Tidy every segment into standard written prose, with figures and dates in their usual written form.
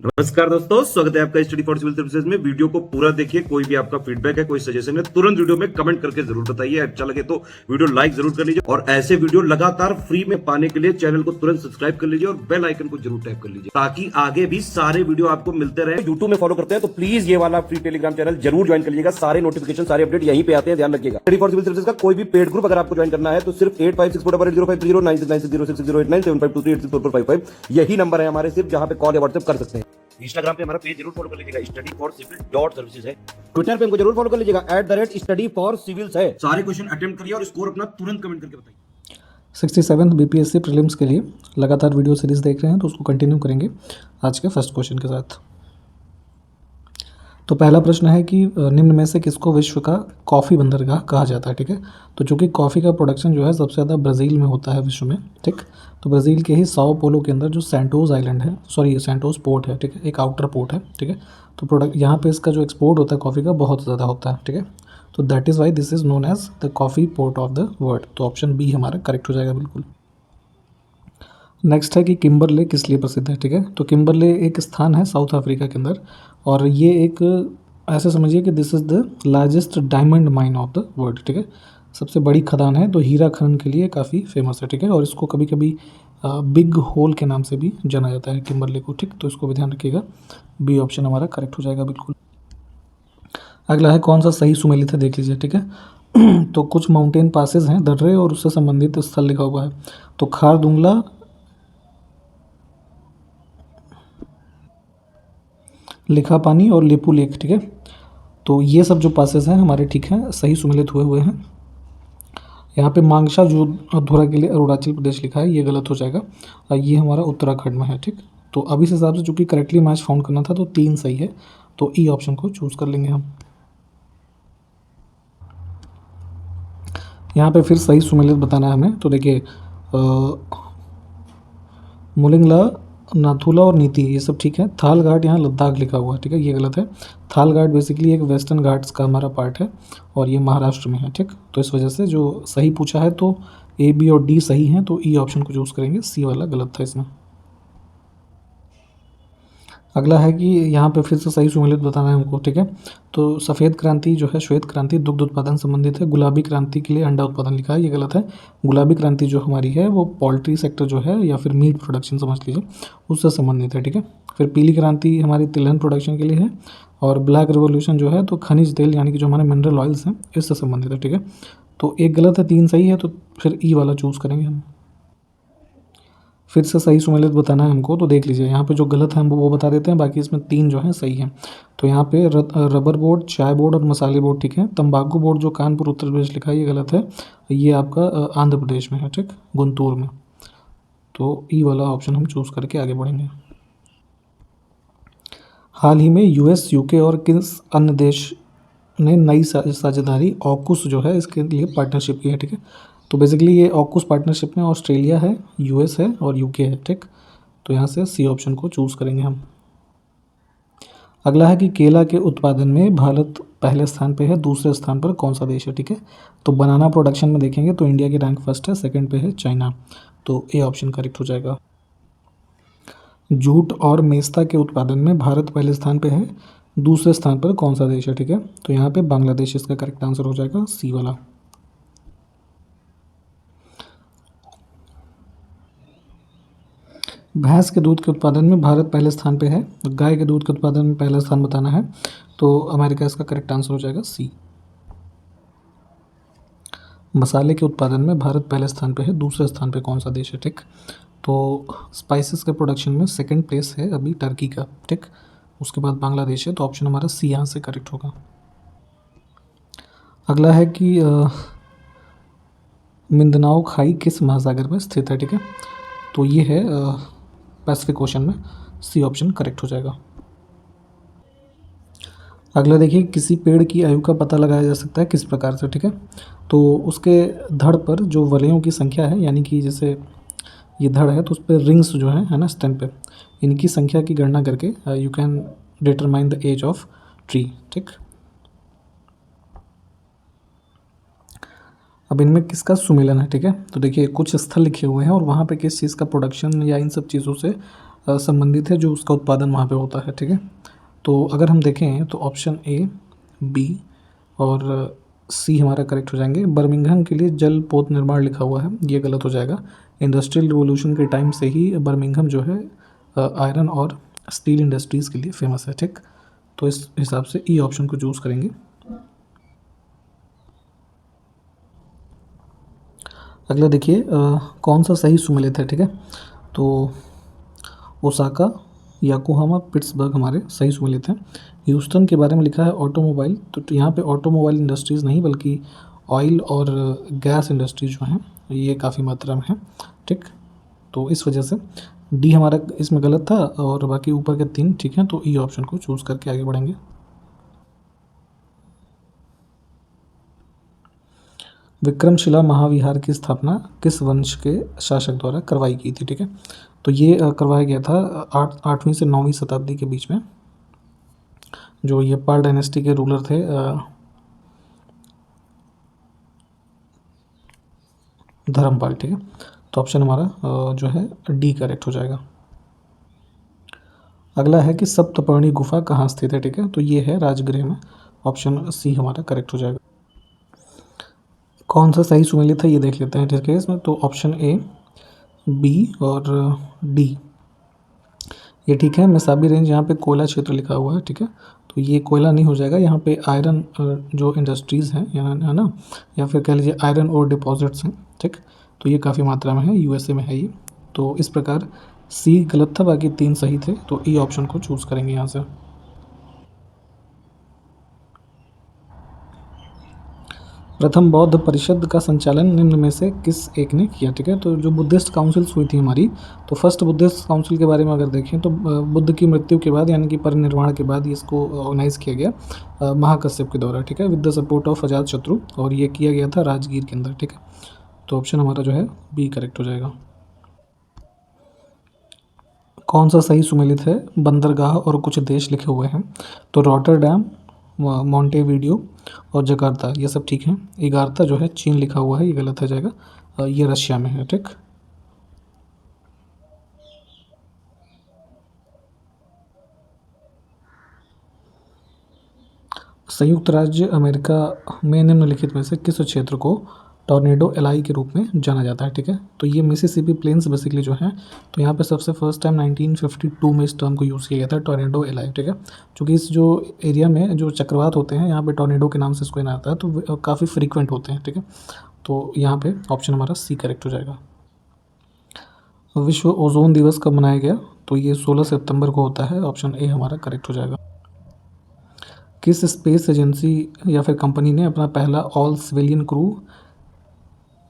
नमस्कार दोस्तों, स्वागत है आपका स्टडी फॉर सिविल सर्विसेज में। वीडियो को पूरा देखिए। कोई भी आपका फीडबैक है, कोई सजेशन है, तुरंत वीडियो में कमेंट करके जरूर बताइए। अच्छा लगे तो वीडियो लाइक जरूर कर लीजिए और ऐसे वीडियो लगातार फ्री में पाने के लिए चैनल को तुरंत सब्सक्राइब कर लीजिए और बेल आइकन को जरूर टैप कर लीजिए ताकि आगे भी सारे वीडियो आपको मिलते रहे। यूट्यूब में फॉलो करते हैं तो प्लीज ये वाला फ्री टेलीग्राम चैनल जरूर ज्वाइन कर लीजिएगा। सारे नोटिफिकेशन, सारे अपडेट यहीं पे आते हैं, ध्यान रखिएगा। स्टडी फॉर सिविल सर्विसेज का कोई भी पेड ग्रुप अगर आपको ज्वाइन करना है तो सिर्फ 856480560660897523864455 यही नंबर है हमारे, सिर्फ जहां पे कॉल या व्हाट्सएप कर सकते हैं। इंस्टाग्राम पे हमारा पेज जरूर फॉलो कर लीजिएगा, study4civil.services है। ट्विटर पे हमको जरूर फॉलो कर लीजिएगा, @study4civils है। सारे क्वेश्चन अटेम्प्ट करिए और स्कोर अपना तुरंत कमेंट करके बताइए। 67 बीपीएससी प्रीलिम्स के लिए लगातार वीडियो सीरीज देख रहे हैं तो उसको कंटिन्यू करेंगे आज के फर्स्ट क्वेश्चन के साथ। तो पहला प्रश्न है कि निम्न में से किसको विश्व का कॉफ़ी बंदरगाह कहा जाता है। ठीक है, तो चूँकि कॉफ़ी का प्रोडक्शन जो है सबसे ज़्यादा ब्राज़ील में होता है विश्व में। ठीक, तो ब्राज़ील के ही साओ पोलो के अंदर जो सैंटोस आइलैंड है, सैंटोस पोर्ट है, ठीक है, एक आउटर पोर्ट है। ठीक है, तो प्रोडक्ट यहाँ पे इसका जो एक्सपोर्ट होता है कॉफ़ी का बहुत ज़्यादा होता है। ठीक है, तो that is why this is known as the coffee port of the world. तो ऑप्शन बी हमारा करेक्ट हो जाएगा बिल्कुल। नेक्स्ट है कि किम्बरले किस लिए प्रसिद्ध है। ठीक है, तो किम्बरले एक स्थान है साउथ अफ्रीका के अंदर और ये एक ऐसे समझिए कि this is the largest diamond mine of the world. ठीक है, सबसे बड़ी खदान है, तो हीरा खनन के लिए काफ़ी फेमस है। ठीक है, और इसको कभी कभी बिग होल के नाम से भी जाना जाता है किम्बरले को। ठीक, तो इसको भी ध्यान रखिएगा। बी ऑप्शन हमारा करेक्ट हो जाएगा बिल्कुल। अगला है कौन सा सही सुमेलित है, देख लीजिए। ठीक है, तो कुछ माउंटेन पासेस हैं, दर्रे और उससे संबंधित स्थल लिखा हुआ है। तो खारदुंगला, लिखापानी और लेपू लेक। ठीक है, तो ये सब जो पासेस हैं हमारे ठीक हैं, सही सुमेलित हुए हैं। यहाँ पे मांगशा जो अधूरा के लिए अरुणाचल प्रदेश लिखा है, ये गलत हो जाएगा। ये हमारा उत्तराखंड में है। ठीक, तो अब इस हिसाब से चूँकि करेक्टली मैच फाउंड करना था तो 3 सही है, तो ई ऑप्शन को चूज़ कर लेंगे हम। यहाँ पे फिर सही सुमेलित बताना है हमें। तो देखिए मुलिंगला, नाथुला और नीति ये सब ठीक है। थाल घाट यहाँ लद्दाख लिखा हुआ है, ठीक है, ये गलत है। थाल घाट बेसिकली एक वेस्टर्न घाट्स का हमारा पार्ट है और ये महाराष्ट्र में है। ठीक, तो इस वजह से जो सही पूछा है तो ए, बी और डी सही हैं, तो ई ऑप्शन को चूज़ करेंगे। सी वाला गलत था इसमें। अगला है कि यहाँ पे फिर से सही सुमेलित बताना है हमको। ठीक है, तो सफ़ेद क्रांति जो है, श्वेत क्रांति दुग्ध उत्पादन संबंधित है। गुलाबी क्रांति के लिए अंडा उत्पादन लिखा है, ये गलत है। गुलाबी क्रांति जो हमारी है वो पोल्ट्री सेक्टर जो है या फिर मीट प्रोडक्शन समझ लीजिए, उससे संबंधित है। ठीक है, फिर पीली क्रांति हमारी तिलहन प्रोडक्शन के लिए है और ब्लैक रिवोल्यूशन जो है तो खनिज तेल यानी कि जो हमारे मिनरल ऑयल्स हैं इससे संबंधित है। ठीक है, तो एक गलत है, 3 सही है, तो फिर ई वाला चूज़ करेंगे हम। फिर से सही सुमेलित बताना है हमको, तो देख लीजिए यहाँ पे जो गलत है हम वो बता देते हैं, बाकी इसमें 3 जो हैं सही हैं। तो यहाँ पे रबर बोर्ड, चाय बोर्ड और मसाले बोर्ड ठीक है। तंबाकू बोर्ड जो कानपुर उत्तर प्रदेश लिखा है ये गलत है, ये आपका आंध्र प्रदेश में है। ठीक, गुंटूर में। तो ई वाला ऑप्शन हम चूज़ करके आगे बढ़ेंगे। हाल ही में यूएस, यूके और किस अन्य देश ने नई साझेदारी ऑकुस जो है इसके लिए पार्टनरशिप की है। ठीक है, तो बेसिकली ये ऑकुस पार्टनरशिप में ऑस्ट्रेलिया है, यूएस है और यूके है। ठीक, तो यहाँ से सी ऑप्शन को चूज़ करेंगे हम। अगला है कि केला के उत्पादन में भारत पहले स्थान पे है, दूसरे स्थान पर कौन सा देश है। ठीक है, तो बनाना प्रोडक्शन में देखेंगे तो इंडिया की रैंक फर्स्ट है, सेकंड पे है चाइना, तो ए ऑप्शन करेक्ट हो जाएगा। जूट और मेस्ता के उत्पादन में भारत पहले स्थान पे है, दूसरे स्थान पर कौन सा देश है। ठीक है, तो यहाँ पे बांग्लादेश इसका करेक्ट आंसर हो जाएगा, सी वाला। भैंस के दूध के उत्पादन में भारत पहले स्थान पे है, गाय के दूध के उत्पादन में पहला स्थान बताना है, तो अमेरिका इसका करेक्ट आंसर हो जाएगा, सी। मसाले के उत्पादन में भारत पहले स्थान पे है, दूसरे स्थान पे कौन सा देश है। ठीक, तो स्पाइसेस के प्रोडक्शन में सेकंड प्लेस है अभी टर्की का। ठीक, उसके बाद बांग्लादेश है, तो ऑप्शन हमारा सी यहाँ से करेक्ट होगा। अगला है कि मिंदनाओ खाई किस महासागर में स्थित है। ठीक है, तो ये है पैसिफिक ओशन में, सी ऑप्शन करेक्ट हो जाएगा। अगला देखिए, किसी पेड़ की आयु का पता लगाया जा सकता है किस प्रकार से। ठीक है, तो उसके धड़ पर जो वलयों की संख्या है, यानी कि जैसे ये धड़ है तो उस पर रिंग्स जो है ना स्टेम पे, इनकी संख्या की गणना करके you can determine the age of tree. ठीक, अब इनमें किसका सुमेलन है। ठीक है, तो देखिए कुछ स्थल लिखे हुए हैं और वहाँ पे किस चीज़ का प्रोडक्शन या इन सब चीज़ों से संबंधित है जो उसका उत्पादन वहाँ पे होता है, ठीक है। तो अगर हम देखें तो ऑप्शन ए, बी और सी हमारा करेक्ट हो जाएंगे। बर्मिंघम के लिए जल पोत निर्माण लिखा हुआ है, ये गलत हो जाएगा। इंडस्ट्रियल रिवॉल्यूशन के टाइम से ही बर्मिंघम जो है आयरन और स्टील इंडस्ट्रीज़ के लिए फेमस है, ठीक। तो इस हिसाब से ई ऑप्शन को चूज़ करेंगे। अगला देखिए कौन सा सही सुमेलित है, ठीक है। तो ओसाका, याकोहामा, पिट्सबर्ग हमारे सही सुमेलित हैं। ह्यूस्टन के बारे में लिखा है ऑटोमोबाइल, तो यहाँ पे ऑटोमोबाइल इंडस्ट्रीज़ नहीं बल्कि ऑयल और गैस इंडस्ट्री जो हैं ये काफ़ी मात्रा में है, ठीक। तो इस वजह से डी हमारा इसमें गलत था और बाकी ऊपर के 3 ठीक हैं। तो ई ऑप्शन को चूज़ करके आगे बढ़ेंगे। विक्रमशिला महाविहार की स्थापना किस वंश के शासक द्वारा करवाई गई थी, ठीक है। तो ये करवाया गया था 8वीं से 9वीं शताब्दी के बीच में। जो ये पाल डायनेस्टी के रूलर थे धर्मपाल, ठीक है। तो ऑप्शन हमारा जो है डी करेक्ट हो जाएगा। अगला है कि सप्तपर्णी गुफा कहाँ स्थित है, ठीक है। तो ये है राजगृह में, ऑप्शन सी हमारा करेक्ट हो जाएगा। कौन सा सही सुमेलित है ये देख लेते हैं, ठीक है। इसमें तो ऑप्शन ए, बी और डी ये ठीक है। मिसाबी रेंज यहाँ पे कोयला क्षेत्र लिखा हुआ है, ठीक है। तो ये कोयला नहीं हो जाएगा, यहाँ पे आयरन जो इंडस्ट्रीज़ हैं यहाँ, है ना, या फिर कह लीजिए आयरन और डिपॉजिट्स हैं, ठीक। तो ये काफ़ी मात्रा में है, यूएसए में है ये। तो इस प्रकार सी गलत था, बाकी 3 सही थे। तो ई ऑप्शन को चूज़ करेंगे यहाँ से। प्रथम बौद्ध परिषद का संचालन निम्न में से किस एक ने किया, ठीक है। तो जो बुद्धिस्ट काउंसिल्स हुई थी हमारी, तो फर्स्ट बुद्धिस्ट काउंसिल के बारे में अगर देखें तो बुद्ध की मृत्यु के बाद यानी कि परिनिर्वाण के बाद इसको ऑर्गेनाइज़ किया गया महाकश्यप के द्वारा, ठीक है, with the support of Ajatashatru. और ये किया गया था राजगीर के अंदर, ठीक है। तो ऑप्शन हमारा जो है बी करेक्ट हो जाएगा। कौन सा सही सुमेलित है? बंदरगाह और कुछ देश लिखे हुए हैं, तो रॉटरडैम, मॉन्टेविडियो और जकार्ता ये सब ठीक हैं। इगार्ता जो है चीन लिखा हुआ है, ये गलत हो जाएगा, ये रशिया में है, ठीक। संयुक्त राज्य अमेरिका में निम्नलिखित में से किस क्षेत्र को टॉर्नेडो एलाई के रूप में जाना जाता है, ठीक है। तो ये मिसिसिपी प्लेन्स बेसिकली जो हैं, तो यहाँ पे सबसे फर्स्ट टाइम 1952 में इस टर्म को यूज़ किया गया था, टॉर्नेडो एलाई, ठीक है। क्योंकि इस जो एरिया में जो चक्रवात होते हैं यहाँ पे टॉर्नेडो के नाम से इसको आता है, तो काफ़ी फ्रीक्वेंट होते हैं, ठीक है। तो यहाँ पे ऑप्शन हमारा सी करेक्ट हो जाएगा। विश्व ओजोन दिवस कब मनाया गया? तो ये 16 सितंबर को होता है, ऑप्शन ए हमारा करेक्ट हो जाएगा। किस स्पेस एजेंसी या फिर कंपनी ने अपना पहला ऑल सिविलियन क्रू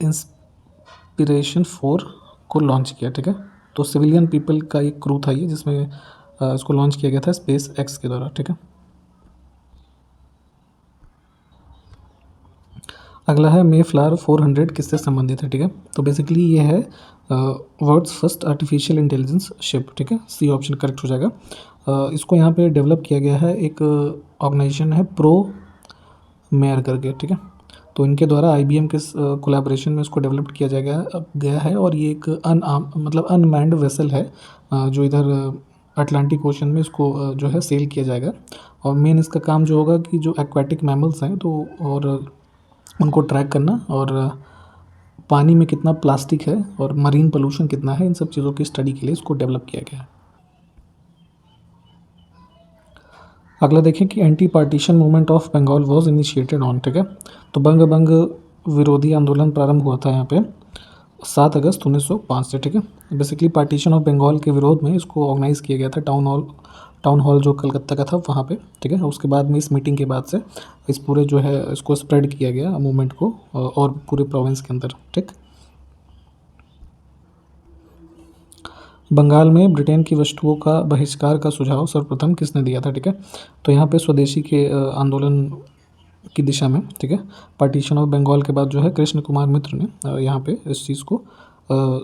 इंस्पिरेशन 4 को लॉन्च किया, ठीक है। तो सिविलियन पीपल का एक क्रू था ये, जिसमें इसको लॉन्च किया गया था स्पेस एक्स के द्वारा, ठीक है। अगला है मे फ्लावर 400 किससे संबंधित है, ठीक है। तो बेसिकली ये है world's first artificial intelligence ship, ठीक है। सी ऑप्शन करेक्ट हो जाएगा। इसको यहाँ पे डेवलप किया गया है, एक ऑर्गेनाइजेशन है प्रो मेयर करके, ठीक है। तो इनके द्वारा IBM के कोलैबोरेशन में इसको डेवलप किया गया है। और ये एक मतलब अनमैन्ड वेसल है जो इधर अटलांटिक ओशन में इसको जो है सेल किया जाएगा। और मेन इसका काम जो होगा कि जो एक्वाटिक मैमल्स हैं तो और उनको ट्रैक करना, और पानी में कितना प्लास्टिक है और मरीन पोल्यूशन कितना है, इन सब चीज़ों की स्टडी के लिए इसको डेवलप किया गया है। अगला देखें कि anti partition movement of Bengal was initiated on, ठीक है। तो बंग विरोधी आंदोलन प्रारंभ हुआ था यहाँ पे 7 अगस्त 1905 से, ठीक है। बेसिकली पार्टीशन ऑफ बंगाल के विरोध में इसको ऑर्गेनाइज किया गया था टाउन हॉल जो कलकत्ता का था वहाँ पे, ठीक है। उसके बाद में इस मीटिंग के बाद से इस पूरे जो है इसको स्प्रेड किया गया मूवमेंट को और पूरे प्रोविंस के अंदर, ठीक। बंगाल में ब्रिटेन की वस्तुओं का बहिष्कार का सुझाव सर्वप्रथम किसने दिया था, ठीक है। तो यहाँ पे स्वदेशी के आंदोलन की दिशा में, ठीक है, पार्टीशन ऑफ बंगाल के बाद जो है कृष्ण कुमार मित्र ने यहाँ पे इस चीज़ को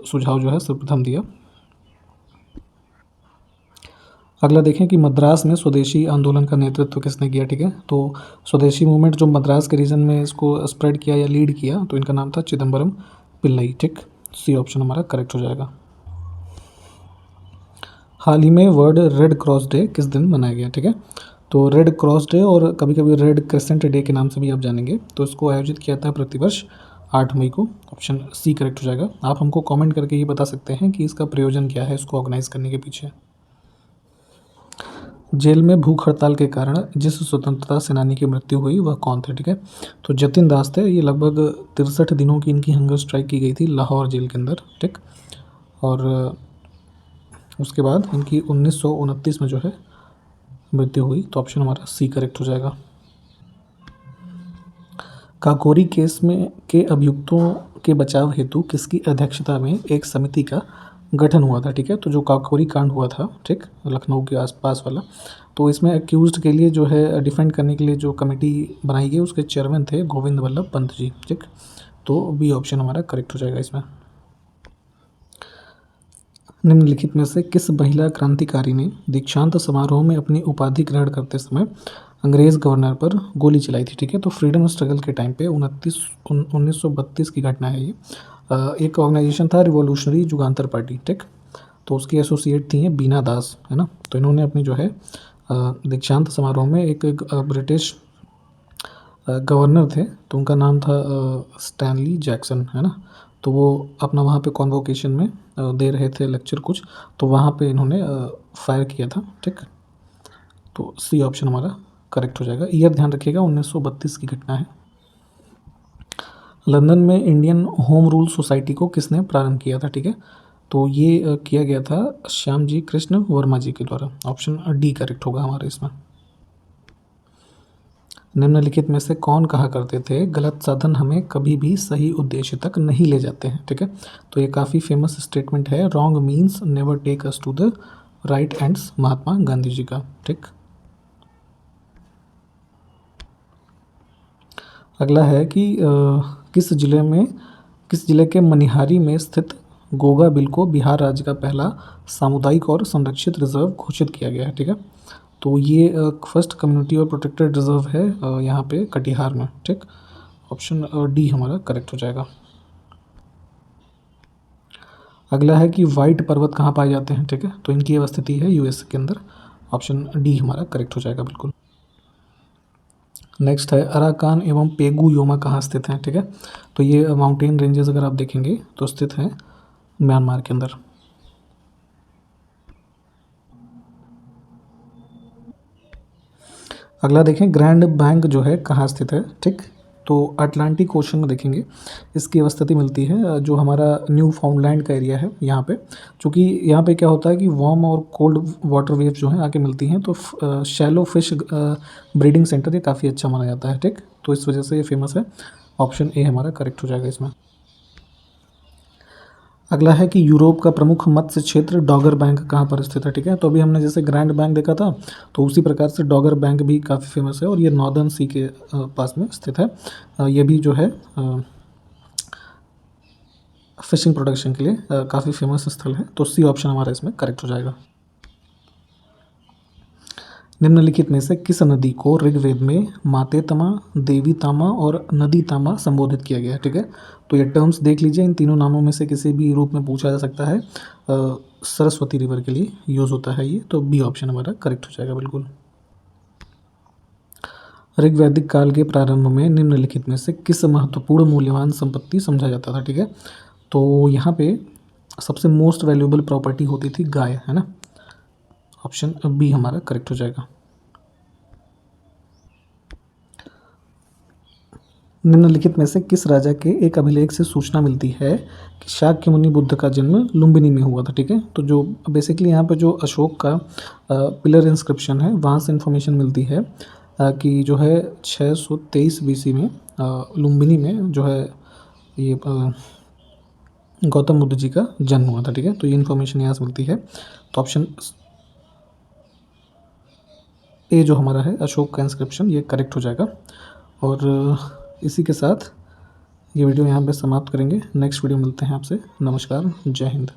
सुझाव जो है सर्वप्रथम दिया। अगला देखें कि मद्रास में स्वदेशी आंदोलन का नेतृत्व किसने किया, ठीक है। तो स्वदेशी मूवमेंट जो मद्रास के रीजन में इसको स्प्रेड किया या लीड किया, तो इनका नाम था चिदम्बरम पिल्लई, ठीक। सी ऑप्शन हमारा करेक्ट हो जाएगा। हाल ही में वर्ल्ड रेड क्रॉस डे किस दिन मनाया गया, ठीक है। तो रेड क्रॉस डे और कभी कभी रेड क्रिसेंट डे के नाम से भी आप जानेंगे, तो इसको आयोजित किया था प्रतिवर्ष 8 मई को। ऑप्शन सी करेक्ट हो जाएगा। आप हमको कमेंट करके ये बता सकते हैं कि इसका प्रयोजन क्या है इसको ऑर्गेनाइज करने के पीछे। जेल में भूख हड़ताल के कारण जिस स्वतंत्रता सेनानी की मृत्यु हुई वह कौन थे, ठीक है। तो जतिन दास थे। ये लगभग 63 दिनों की इनकी हंगर स्ट्राइक की गई थी लाहौर जेल के अंदर, ठीक। और उसके बाद इनकी 1929 में जो है मृत्यु हुई। तो ऑप्शन हमारा सी करेक्ट हो जाएगा। काकोरी केस में के अभियुक्तों के बचाव हेतु किसकी अध्यक्षता में एक समिति का गठन हुआ था, ठीक है। तो जो काकोरी कांड हुआ था, ठीक, लखनऊ के आसपास वाला, तो इसमें अक्यूज्ड के लिए जो है डिफेंड करने के लिए जो कमेटी बनाई गई उसके चेयरमैन थे गोविंद वल्लभ पंत जी, ठीक। तो बी ऑप्शन हमारा करेक्ट हो जाएगा इसमें। निम्नलिखित में से किस महिला क्रांतिकारी ने दीक्षांत समारोह में अपनी उपाधि ग्रहण करते समय अंग्रेज गवर्नर पर गोली चलाई थी, ठीक है। तो फ्रीडम स्ट्रगल के टाइम पे 1932 की घटना है ये। एक ऑर्गेनाइजेशन था रिवॉल्यूशनरी जुगांतर पार्टी, ठीक। तो उसकी एसोसिएट थी बीना दास, है ना। तो इन्होंने अपनी जो है दीक्षांत समारोह में एक ब्रिटिश गवर्नर थे, तो उनका नाम था स्टैनली जैक्सन, है ना। तो वो अपना वहाँ पे कॉन्वोकेशन में दे रहे थे लेक्चर कुछ, तो वहाँ पे इन्होंने फायर किया था, ठीक। तो सी ऑप्शन हमारा करेक्ट हो जाएगा। ईयर ध्यान रखिएगा 1932 की घटना है। लंदन में इंडियन होम रूल सोसाइटी को किसने प्रारंभ किया था, ठीक है। तो ये किया गया था श्याम जी कृष्ण वर्मा जी के द्वारा। ऑप्शन डी करेक्ट होगा हमारे इसमें। निम्नलिखित में से कौन कहा करते थे गलत साधन हमें कभी भी सही उद्देश्य तक नहीं ले जाते हैं, ठीक है। तो ये काफ़ी फेमस स्टेटमेंट है, wrong means never take us to the right ends, Mahatma Gandhi ji का, ठीक। अगला है कि किस जिले के मनिहारी में स्थित गोगा बिल को बिहार राज्य का पहला सामुदायिक और संरक्षित रिजर्व घोषित किया गया है, ठीक है। तो ये फर्स्ट कम्युनिटी और प्रोटेक्टेड रिजर्व है यहाँ पे कटिहार में, ठीक। ऑप्शन डी हमारा करेक्ट हो जाएगा। अगला है कि वाइट पर्वत कहाँ पाए जाते हैं, ठीक है। तो इनकी अवस्थिति है यूएस के अंदर। ऑप्शन डी हमारा करेक्ट हो जाएगा बिल्कुल। नेक्स्ट है अराकान एवं पेगू योमा कहाँ स्थित हैं, ठीक है। तो ये माउंटेन रेंजेस अगर आप देखेंगे तो स्थित हैं म्यांमार के अंदर। अगला देखें ग्रैंड बैंक जो है कहाँ स्थित है, ठीक। तो अटलांटिक ओशन में देखेंगे इसकी अवस्थिति मिलती है जो हमारा न्यू फाउंडलैंड का एरिया है यहाँ पे। चूँकि यहाँ पे क्या होता है कि वार्म और कोल्ड वाटर वेव जो है आके मिलती हैं, तो शैलो फिश ब्रीडिंग सेंटर ये काफ़ी अच्छा माना जाता है, ठीक। तो इस वजह से ये फेमस है। ऑप्शन ए हमारा करेक्ट हो जाएगा इसमें। अगला है कि यूरोप का प्रमुख मत्स्य क्षेत्र डॉगर बैंक कहाँ पर स्थित है, ठीक है। तो अभी हमने जैसे ग्रैंड बैंक देखा था, तो उसी प्रकार से डॉगर बैंक भी काफ़ी फेमस है और ये नॉर्दर्न सी के पास में स्थित है। ये भी जो है फिशिंग प्रोडक्शन के लिए काफ़ी फेमस स्थल है। तो सी ऑप्शन हमारा इसमें करेक्ट हो जाएगा। निम्नलिखित में से किस नदी को ऋग्वेद में माते तमा, देवी तामा और नदी तामा संबोधित किया गया है, ठीक है। तो ये टर्म्स देख लीजिए, इन तीनों नामों में से किसी भी रूप में पूछा जा सकता है। सरस्वती रिवर के लिए यूज़ होता है ये। तो बी ऑप्शन हमारा करेक्ट हो जाएगा बिल्कुल। ऋग्वैदिक काल के प्रारंभ में निम्नलिखित में से किस महत्वपूर्ण मूल्यवान संपत्ति समझा जाता था, ठीक है। तो यहाँ पे सबसे मोस्ट वैल्यूएबल प्रॉपर्टी होती थी गाय, है ना। ऑप्शन बी हमारा करेक्ट हो जाएगा। निम्नलिखित में से किस राजा के एक अभिलेख से सूचना मिलती है कि शाक्य मुनि बुद्ध का जन्म लुम्बिनी में हुआ था, ठीक है। तो जो बेसिकली यहाँ पे जो अशोक का पिलर इंस्क्रिप्शन है वहाँ से इंफॉर्मेशन मिलती है कि जो है 623 बीसी में लुम्बिनी में जो है ये गौतम बुद्ध जी का जन्म हुआ था, ठीक है। तो ये इन्फॉर्मेशन यहाँ से मिलती है। तो ऑप्शन ए जो हमारा है अशोक का इंस्क्रिप्शन ये करेक्ट हो जाएगा। और इसी के साथ ये वीडियो यहाँ पे समाप्त करेंगे। नेक्स्ट वीडियो मिलते हैं आपसे। नमस्कार, जय हिंद।